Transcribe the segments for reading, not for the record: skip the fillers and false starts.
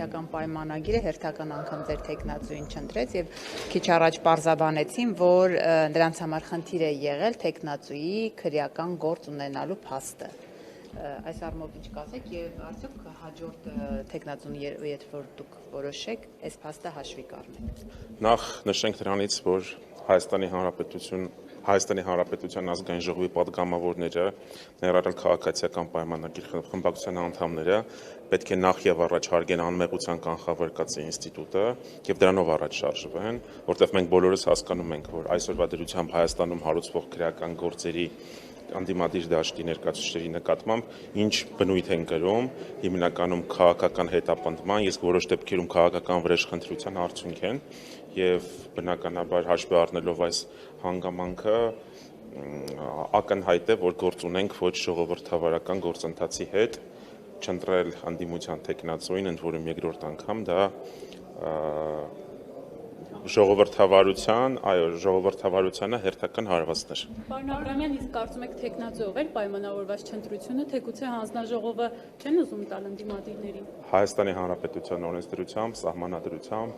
քաղաքացիական պայմանագիրը հերթական անգամ ձեր թեկնածուին չընտրեց եւ քիչ առաջ պարզաբանեցին, որ նրանց համար խնդիր է եղել թեկնածուի քրեական գործ ունենալու փաստը։ Այս առումով ինչ կասեք եւ արդյոք հաջորդ թեկնածուն երբ որ դուք որոշեք, այս փաստը հաշվի կառնեք։ Նախ նշենք դրանից, որ Հայաստանի Հանրապետության ազգային ժողովի պատգամավորները, ներառյալ քաղաքացիական պայմանագիր խմբակցության անդամները պետք է նախ եւ առաջ հարգեն անմեղության կանխավարկածի ինստիտուտը եւ դրանով առաջ շարժվեն, որտեղ մենք բոլորս հասկանում ենք, որ այսօրվա դրությամբ Հայաստանում հարուցվող քրեական գործերի անդիմադիր դաշտի ներկայացուցիչների նկատմամբ ինչ բնույթ են կրում, հիմնականում քաղաքական հետապնդման, իսկ որոշ դեպքերում քաղաքական վրեժխնդրության արդյունք են եւ բնականաբար հաշվի առնելով այս հանգամանքը ակնհայտ է, որ գործ ունենք ոչ ժողովրդավարական գործընթացի հետ, չընտրել հանդիմության թեկնածուին, ընդ որում երկրորդ անգամ դա ժողովրդավարությանը հերթական հարվածն էր։ Պարոն Աբրամյան, իսկ կարծում եք թեկնածուով էր պայմանավորված չընտրությունը, թեկուցե հանձնաժողովը չեն ուզում տալ ընդդիմադիրներին։ Հայաստանի Հանրապետության օրենսդրությամբ, սահմանադրությամբ,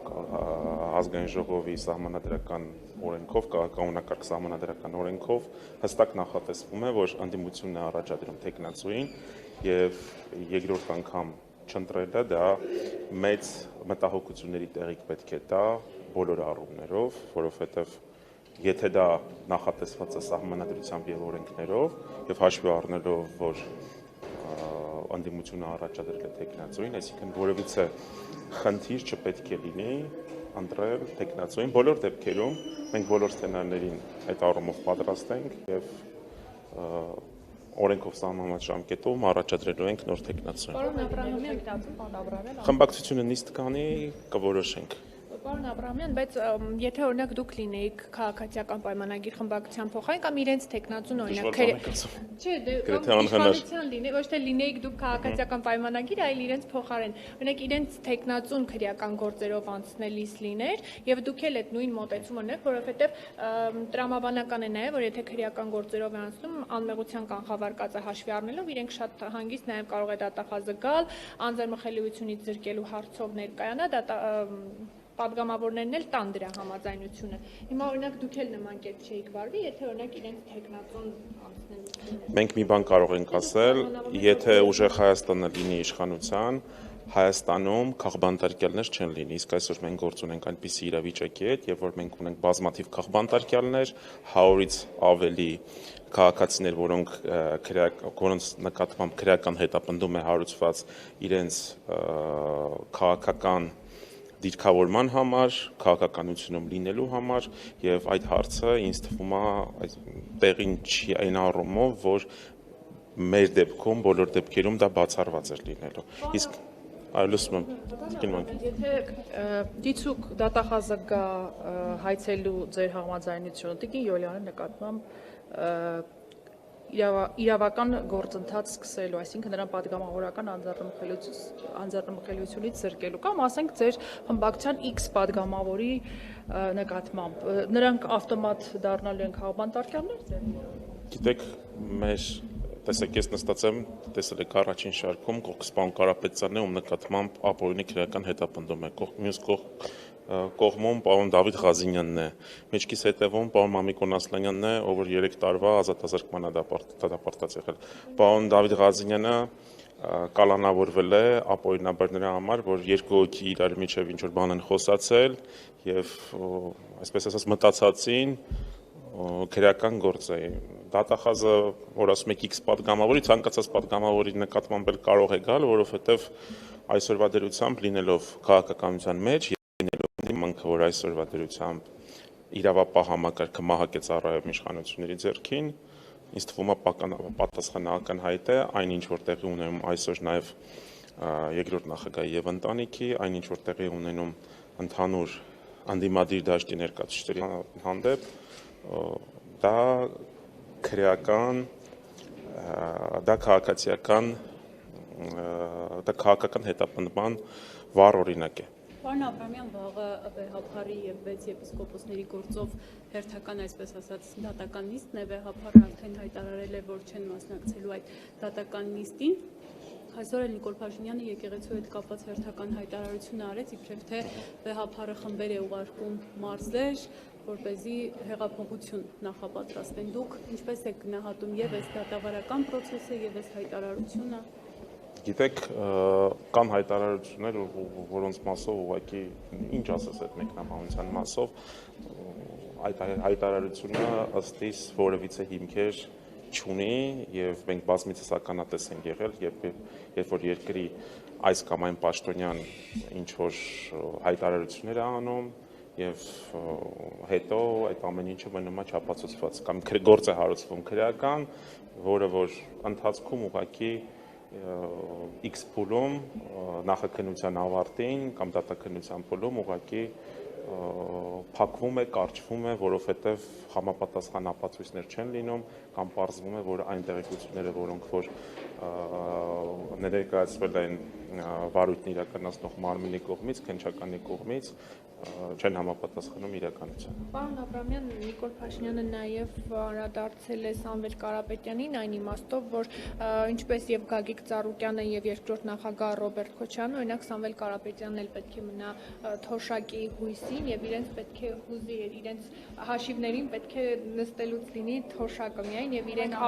ազգային ժողովի սահմանադրական օրենքով, քաղաքականոնակարգ սահմանադրական օրենքով հստակ նախատեսվում է, որ ընդդիմությունն է առաջադրում թեկնածուին եւ երկրորդ անգամ չընտրելը դա մեծ մտահոգությունների տեղիք պետք է տա բոլոր առումներով, որովհետև եթե դա նախատեսված է սահմանադրությամբ եւ օրենքներով եւ հաշվի առնելով, որ ընդդիմությունը առաջադրել է թեկնածուին, այսինքն որևիցե խնդիր չպետք է լինի ընտրել թեկնածուին բոլոր դեպքերում, մենք բոլոր սցենարներին այդ առումով պատրաստ ենք եւ օրենքով սահմանված ժամկետում առաջադրելու ենք նոր թեկնածուին։ Պարոն Աբրամյան, խմբակցությունը նիստ կանի, կորոշենք։ Պարոն Աբրամյան, բայց եթե օրինակ դուք լինեիք քաղաքացիական պայմանագիր խմբակցության փոխարեն կամ իրենց թեկնածուն օրինակ չէ, իշխանության լինեի, ոչ թե լինեիք դուք քաղաքացիական պայմանագիր, այլ իրենց փոխարեն, օրինակ իրենց թեկնածուն քրեական գործերով անցնելիս լիներ եւ դուք էլ այդ նույն մոտեցումը ունեք, որովհետեւ տրամաբանական է նաեւ, որ եթե քրեական գործերով է անցնում, անմեղության կանխավարկածը հաշվի առնելով իրենք շատ հանգիստ նաեւ կարող է դատախազը գալ, անձեռնմխելիությունից զրկելու հարցով ներկայանա, պատգամավորներն էլ տան դրա համաձայնությունը։ Հիմա օրինակ դուք էլ նման կերպ չէիք վարվի, եթե օրինակ իրենց թեկնածուն անցնելիս։ Մենք մի բան կարող ենք ասել, եթե ուժեղ Հայաստանը լինի իշխանության, Հայաստանում քաղբանտարկյալներ չեն լինի, իսկ այսօր մենք գործ ունենք այնպիսի իրավիճակի հետ, եւ որ մենք ունենք բազմաթիվ քաղբանտարկյալներ, 100-ից ավելի քաղաքացիներ, որոնց նկատմամբ քրեական հետապնդում է հարուցված իրենց քաղաքական դիրքավորման համար, քաղաքականությունում լինելու համար եւ այդ հարցը ինձ թվում է տեղին չի այն առումով, որ մեր դեպքում բոլոր դեպքերում դա բացառված էր լինելու։ Իսկ լսում եմ։ Եթե դիցուկ դատախազը գա հայցելու ձեր համաձայնությունը Տիկին Յոլյանի նկատմամբ իրավական գործընթաց սկսելու, այսինքն նրան պատգամավորական անձեռնմխելիությունից զրկելու կամ ասենք ձեր խմբակցության X պատգամավորի նկատմամբ, նրանք ավտոմատ դառնալու են քաղբանտարկյալներ։ Գիտեք, տեսեք, ես նստած եմ, տեսել եք առաջին շարքում Պարոն Կարապետյանն է, ում նկատմամբ ապօրինի քրեական հետապնդում է, մյուս կողմում պարոն Դավիթ Ղազինյանն է, մեջքիս հետևում պարոն Մամիկոն Ասլանյանն է, ով 3 տարվա ազատազրկման է դատապարտած եղել։ Պարոն Դավիթ Ղազինյանը կալանավորվել է ապօրինաբար նրա համար, որ երկու հոգի իրար միջև ինչ որ բան են խոսացել եւ այսպես ասած մտածածին քրեական գործ է։ Դատախազը, որ ասում եք X պատգամավորի, ցանկացած պատգամավորի նկատմամբ էլ կարող է գալ, որովհետեւ այսօրվա դրությամբ լինելով քաղաքականության մեջ դիմանքը, որ այսօրվա դրությամբ իրավապահ համակարգը մահակ է ծառայում իշխանությունների ձեռքին, ինձ թվում է պատասխանական հայտ է այն ինչ որ տեղի ունենում այսօր նաև երկրորդ նախագահի եւ ընտանիքի, այն ինչ որ տեղի ունենում ընդհանուր անդիմադիր դաշտի ներկայացուցիչների հանդեպ, դա քրեական, դա քաղաքական հետապնդման վառ օրինակ է։ Պարոն Աբրամյան, վաղը վեհափարի եւ 6 եպիսկոպոսների գործով հերթական, այսպես ասած, դատական նիստն է, վեհափարը արդեն հայտարարել է, որ չեն մասնակցելու այդ դատական նիստին։ Այսօր էլ Նիկոլ Փաշինյանը եկեղեցու հետ կապված հերթական հայտարարություն արեց, իբրև թե վեհափառը խմբեր է ուղարկում մարզեր, որպեսզի հեղափոխություն նախապատրաստեն։ Դուք ինչպես եք գնահատում եւ այս դատավարական process-ը եւ այս հայտարարությունը։ Գիտեք, կան հայտարարություններ, որոնց մասով ուղղակի ինչ ասես այդ մեկնաբանության մասով, այդ հայտարարությունը ըստ իս որևիցե հիմքեր չունի եւ մենք բազմիցս ականատես ենք եղել, երբ որ երկրի այս կամ այն պաշտոնյան ինչ որ հայտարարություններ է անում եւ հետո այդ ամեն ինչը մնում է չափածուցված կամ գործ է հարուցվում քրեական, որը որ ընթացքում ուղղակի X փուլում նախաքննության ավարտին կամ դատաքննության փուլում ուղղակի փակվում է, կարճվում է, որովհետև համապատասխան ապացույցներ չեն լինում կամ պարզվում է, որ այն տեղեկությունները, որոնք որ ներկայացվել են վարույթն իրականացնող մարմնի կողմից, քննչականի կողմից, չեն համապատասխանում իրականությանը։ Պարոն Աբրամյան, Նիկոլ Փաշինյանը նաև անդրադարձել է Սամվել Կարապետյանին այն իմաստով, որ ինչպես եւ Գագիկ Ծառուկյանը եւ երկրորդ նախագահ Ռոբերտ Քոչարյանը, օրինակ Սամվել Կարապետյանն էլ պետք է մնա թոշակի հույսին եւ իրենց պետք է հուզի իրենց հաշիվներին պետք է նստելուց լինի թոշակը միայն եւ իրենք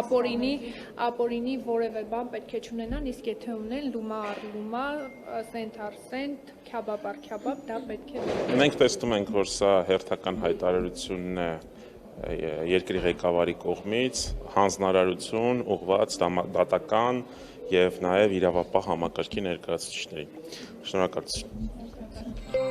ապորինի որևէ բան պետք է չունենան, իսկ եթե ունեն լումա առ լումա, սենթ առ սենթ, քյաբաբ առ քյաբաբ, դա պետք է Մենք տեսնում ենք, որ սա հերթական հայտարարությունն է երկրի ղեկավարի կողմից, հանձնարարություն ուղղված դատական եւ նաեւ իրավապահ համակարգի ներկայացուցիչներին։ Շնորհակալություն։